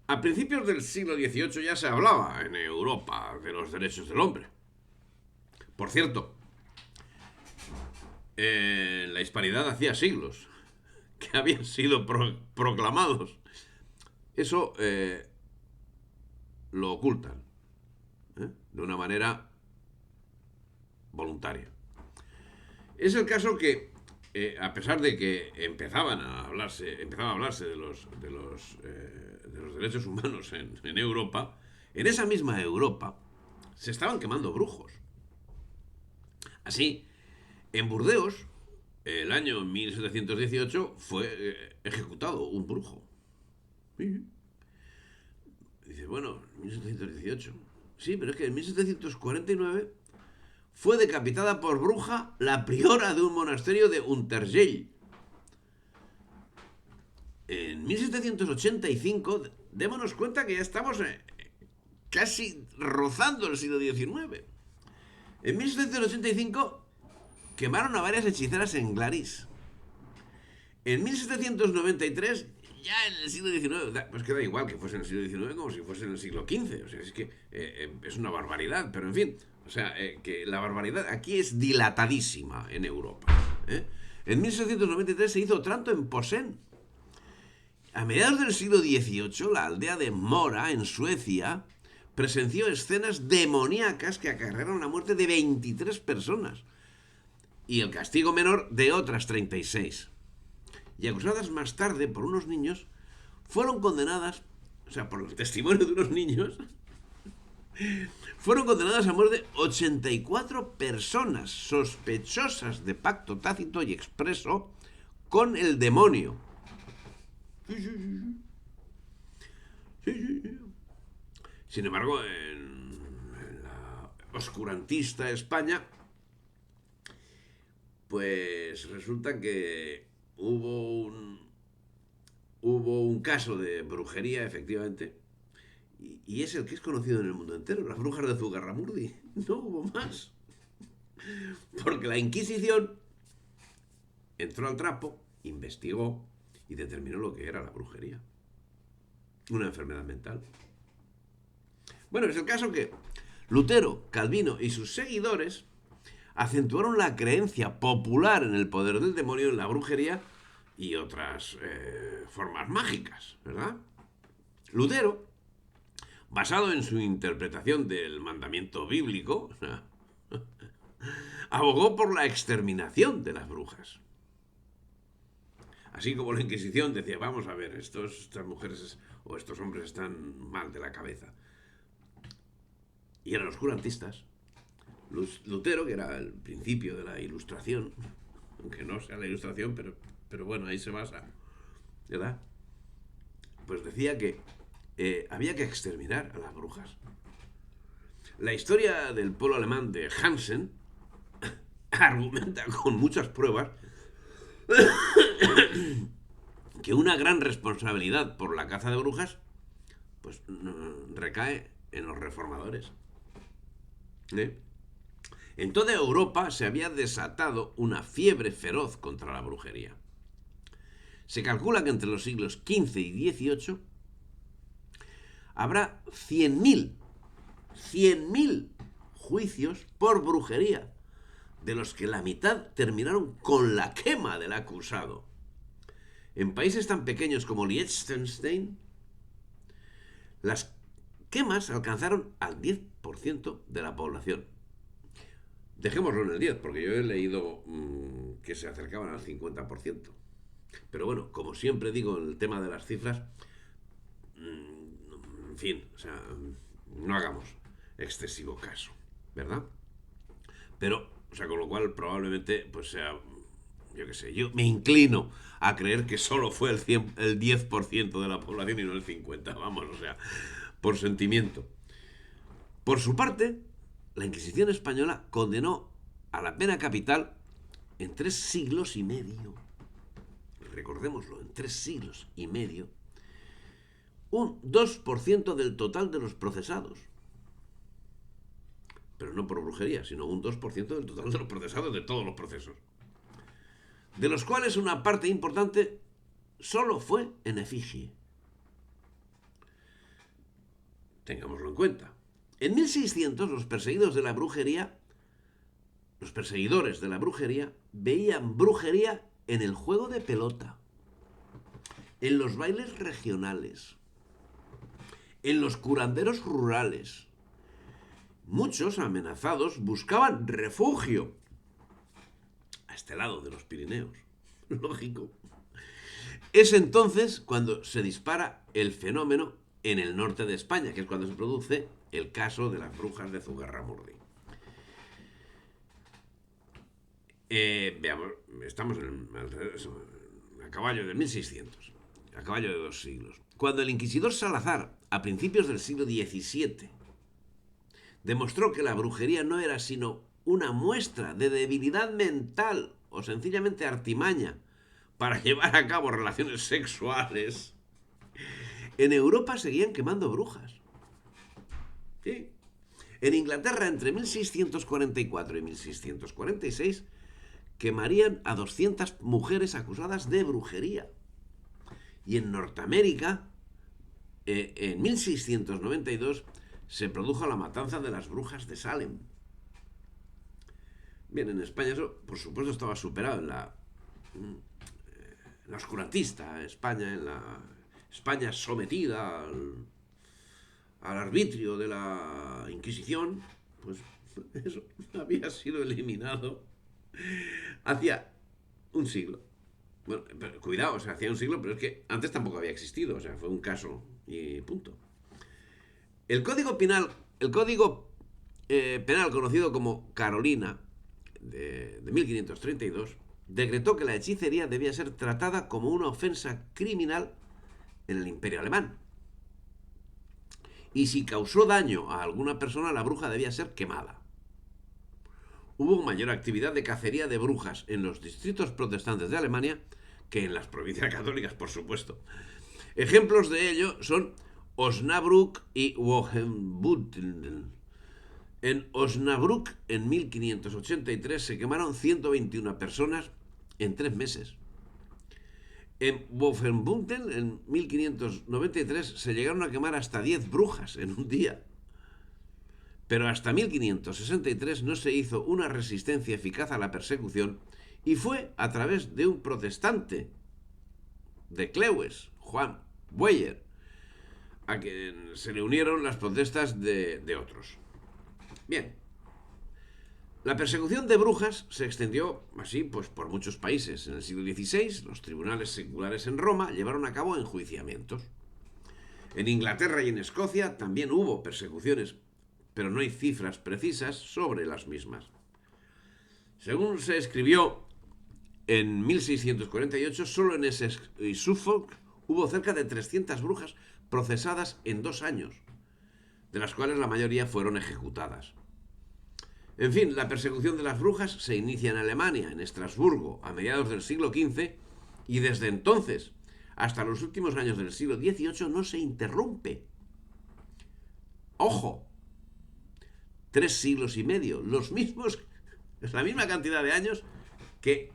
A principios del siglo XVIII ya se hablaba en Europa de los derechos del hombre. Por cierto, en la Hispanidad hacía siglos que habían sido proclamados. Eso lo ocultan, de una manera voluntaria. Es el caso que, a pesar de que empezaba a hablarse de los derechos humanos en Europa, en esa misma Europa se estaban quemando brujos. Así, en Burdeos, el año 1718, fue ejecutado un brujo. Sí. Dice, bueno, 1718. Sí, pero es que en 1749 fue decapitada por bruja la priora de un monasterio de Untergell. En 1785, démonos cuenta que ya estamos casi rozando el siglo XIX. En 1785 quemaron a varias hechiceras en Glaris. En 1793, ya en el siglo XIX, pues queda igual que fuese en el siglo XIX como si fuese en el siglo XV. O sea, es que es una barbaridad, pero en fin, o sea, que la barbaridad aquí es dilatadísima en Europa. En 1793 se hizo Otranto en Posen. A mediados del siglo XVIII, la aldea de Mora, en Suecia, presenció escenas demoníacas que acarrearon la muerte de 23 personas y el castigo menor de otras 36. Y acusadas más tarde por unos niños, fueron condenadas, o sea, por el testimonio de unos niños, fueron condenadas a muerte 84 personas sospechosas de pacto tácito y expreso con el demonio. Sí. Sin embargo, en la oscurantista España, pues resulta que hubo un caso de brujería, efectivamente, y es el que es conocido en el mundo entero, las brujas de Zugarramurdi. No hubo más. Porque la Inquisición entró al trapo, investigó y determinó lo que era la brujería. Una enfermedad mental. Bueno, es el caso que Lutero, Calvino y sus seguidores acentuaron la creencia popular en el poder del demonio, en la brujería y otras formas mágicas, ¿verdad? Lutero, basado en su interpretación del mandamiento bíblico, abogó por la exterminación de las brujas. Así como la Inquisición decía, vamos a ver, estas mujeres o estos hombres están mal de la cabeza. Y eran oscurantistas. Lutero, que era el principio de la Ilustración, aunque no sea la Ilustración, pero bueno, ahí se basa, ¿verdad? Pues decía que había que exterminar a las brujas. La historia del pueblo alemán de Hansen argumenta con muchas pruebas que una gran responsabilidad por la caza de brujas pues recae en los reformadores. En toda Europa se había desatado una fiebre feroz contra la brujería. Se calcula que entre los siglos XV y XVIII habrá 100.000 juicios por brujería, de los que la mitad terminaron con la quema del acusado. En países tan pequeños como Liechtenstein, las quemas alcanzaron al 10% de la población. Dejémoslo en el 10, porque yo he leído que se acercaban al 50%. Pero bueno, como siempre digo en el tema de las cifras, en fin, o sea, no hagamos excesivo caso, ¿verdad? Pero, o sea, con lo cual probablemente pues sea, yo qué sé, yo me inclino a creer que solo fue el 10% de la población y no el 50%, vamos, o sea, por sentimiento. Por su parte, la Inquisición española condenó a la pena capital en 3 siglos y medio. Recordémoslo, en 3 siglos y medio, un 2% del total de los procesados. Pero no por brujería, sino un 2% del total de los procesados de todos los procesos. De los cuales una parte importante solo fue en efigie. tengámoslo en cuenta. En 1600 los perseguidores de la brujería veían brujería en el juego de pelota, en los bailes regionales, en los curanderos rurales. Muchos amenazados buscaban refugio a este lado de los Pirineos. Lógico. Es entonces cuando se dispara el fenómeno en el norte de España, que es cuando se produce el caso de las brujas de Zugarramurdi. Veamos, estamos a caballo de 1600, a caballo de 2 siglos. Cuando el inquisidor Salazar, a principios del siglo XVII, demostró que la brujería no era sino una muestra de debilidad mental o sencillamente artimaña para llevar a cabo relaciones sexuales, en Europa seguían quemando brujas. ¿Sí? En Inglaterra, entre 1644 y 1646, quemarían a 200 mujeres acusadas de brujería. Y en Norteamérica, en 1692, se produjo la matanza de las brujas de Salem. Bien, en España eso, por supuesto, estaba superado en la oscurantista España, en la España sometida al arbitrio de la Inquisición, pues eso había sido eliminado hacía un siglo. Bueno, pero, cuidado, o sea, hacía un siglo, pero es que antes tampoco había existido, o sea, fue un caso y punto. El Código Penal, penal conocido como Carolina de 1532, decretó que la hechicería debía ser tratada como una ofensa criminal en el Imperio Alemán. Y si causó daño a alguna persona, la bruja debía ser quemada. Hubo mayor actividad de cacería de brujas en los distritos protestantes de Alemania que en las provincias católicas, por supuesto. Ejemplos de ello son Osnabrück y Wolfenbüttel. En Osnabrück, en 1583, se quemaron 121 personas en 3 meses. En Wolfenbüttel, en 1593, se llegaron a quemar hasta 10 brujas en un día. Pero hasta 1563 no se hizo una resistencia eficaz a la persecución y fue a través de un protestante de Clewes, Juan Boyer, a quien se le unieron las protestas de otros. Bien, la persecución de brujas se extendió así pues, por muchos países. En el siglo XVI, los tribunales seculares en Roma llevaron a cabo enjuiciamientos. En Inglaterra y en Escocia también hubo persecuciones, pero no hay cifras precisas sobre las mismas. Según se escribió en 1648, solo en Essex y Suffolk hubo cerca de 300 brujas procesadas en 2 años, de las cuales la mayoría fueron ejecutadas. En fin, la persecución de las brujas se inicia en Alemania, en Estrasburgo, a mediados del siglo XV, y desde entonces hasta los últimos años del siglo XVIII no se interrumpe. ¡Ojo! 3 siglos y medio, la misma cantidad de años que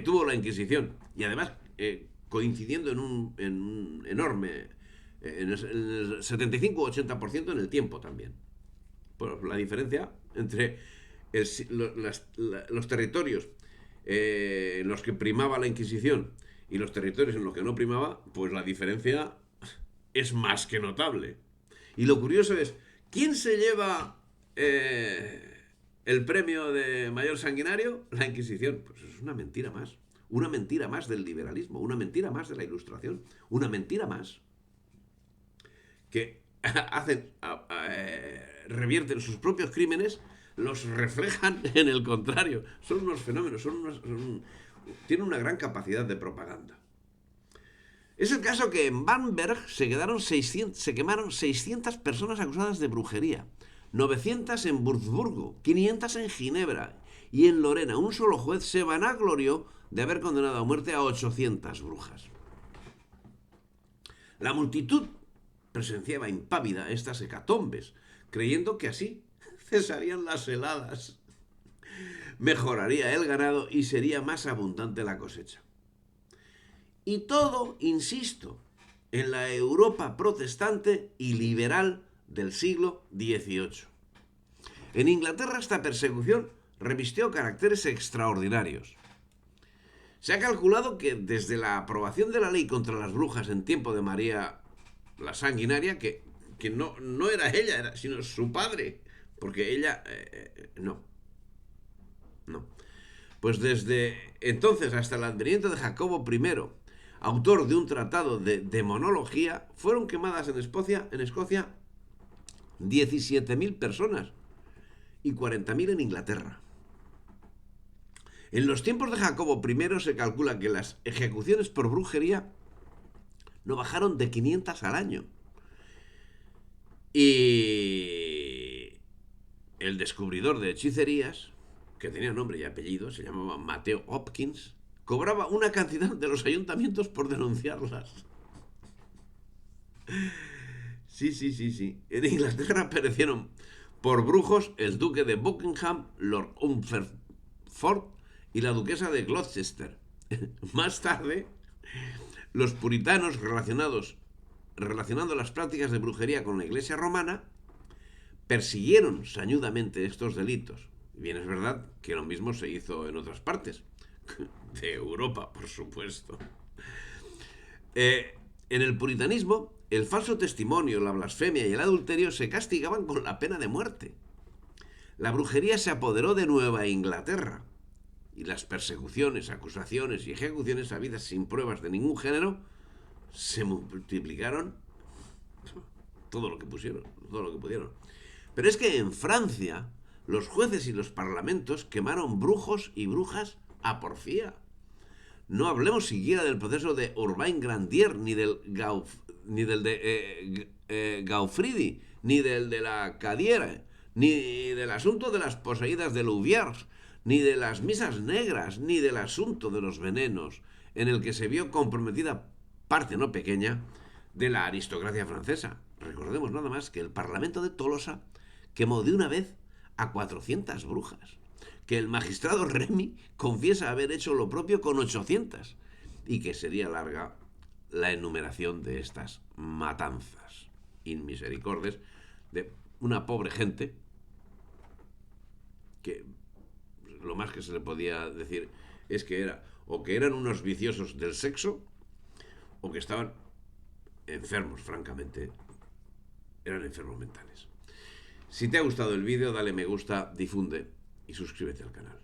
tuvo la Inquisición, y además coincidiendo en un enorme, en el 75-80% en el tiempo también. Bueno, la diferencia entre los territorios en los que primaba la Inquisición y los territorios en los que no primaba, pues la diferencia es más que notable. Y lo curioso es, ¿quién se lleva el premio de mayor sanguinario? La Inquisición. Pues es una mentira más del liberalismo, una mentira más de la Ilustración, una mentira más que hacen, revierten sus propios crímenes, los reflejan en el contrario. Son unos fenómenos, tienen una gran capacidad de propaganda. Es el caso que en Bamberg se quemaron 600 personas acusadas de brujería, 900 en Würzburgo, 500 en Ginebra, y en Lorena un solo juez se vanaglorió de haber condenado a muerte a 800 brujas. La multitud presenciaba impávida estas hecatombes, creyendo que así cesarían las heladas, mejoraría el ganado y sería más abundante la cosecha. Y todo, insisto, en la Europa protestante y liberal del siglo XVIII. En Inglaterra esta persecución revistió caracteres extraordinarios. Se ha calculado que desde la aprobación de la ley contra las brujas en tiempo de María la Sanguinaria, que no era ella, sino su padre, porque ella no. Pues desde entonces hasta el advenimiento de Jacobo I, autor de un tratado de demonología, fueron quemadas en Escocia 17.000 personas y 40.000 en Inglaterra. En los tiempos de Jacobo I se calcula que las ejecuciones por brujería no bajaron de 500 al año. Y el descubridor de hechicerías, que tenía nombre y apellido, se llamaba Mateo Hopkins, cobraba una cantidad de los ayuntamientos por denunciarlas. Sí. En Inglaterra perecieron por brujos el duque de Buckingham, Lord Umferford y la duquesa de Gloucester. Más tarde, los puritanos relacionando las prácticas de brujería con la iglesia romana, persiguieron sañudamente estos delitos. Y bien es verdad que lo mismo se hizo en otras partes de Europa, por supuesto. En el puritanismo, el falso testimonio, la blasfemia y el adulterio se castigaban con la pena de muerte. La brujería se apoderó de Nueva Inglaterra y las persecuciones, acusaciones y ejecuciones habidas sin pruebas de ningún género se multiplicaron todo lo que pudieron. Pero es que en Francia los jueces y los parlamentos quemaron brujos y brujas a porfía. No hablemos siquiera del proceso de Urbain Grandier, ni del de Gaufridi, ni del de la Cadière, ni del asunto de las poseídas de Louviers, ni de las misas negras, ni del asunto de los venenos, en el que se vio comprometida parte no pequeña de la aristocracia francesa. Recordemos nada más que el Parlamento de Tolosa quemó de una vez a 400 brujas, que el magistrado Remy confiesa haber hecho lo propio con 800 y que sería larga la enumeración de estas matanzas inmisericordes de una pobre gente que lo más que se le podía decir es que eran unos viciosos del sexo o que estaban enfermos, francamente, eran enfermos mentales. Si te ha gustado el vídeo, dale me gusta, difunde y suscríbete al canal.